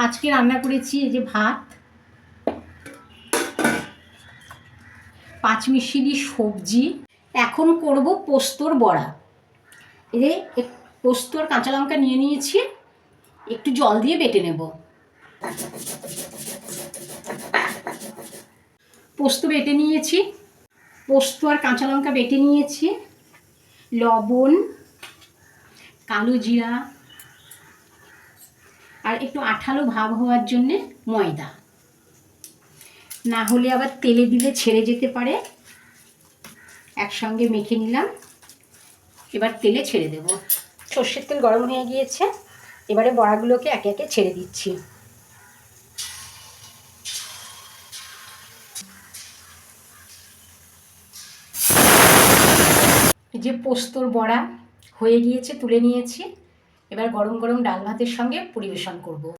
আজকে রান্না করেছি এই যে ভাত, পাঁচমিশালি সবজি। এখন করব পোস্তর বড়া। এই যে পোস্তর কাঁচা লঙ্কা নিয়ে নিয়েছি, একটু জল দিয়ে বেটে নেব। পোস্ত বেটে নিয়েছি, পোস্ত আর কাঁচা লঙ্কা বেটে নিয়েছি, লবণ, কালো জিরা আর একটু আঠালো ভাব হওয়ার জন্যে ময়দা, না হলে আবার তেলে দিলে ছেড়ে যেতে পারে। একসঙ্গে মেখে নিলাম, এবার তেলে ছেড়ে দেব। সর্ষের তেল গরম হয়ে গিয়েছে, এবারে বড়াগুলোকে একে একে ছেড়ে দিচ্ছি। যে পোস্তর বড়া হয়ে গিয়েছে, তুলে নিয়েছি। এবার গরম গরম ডাল ভাতের সঙ্গে পরিবেশন করব।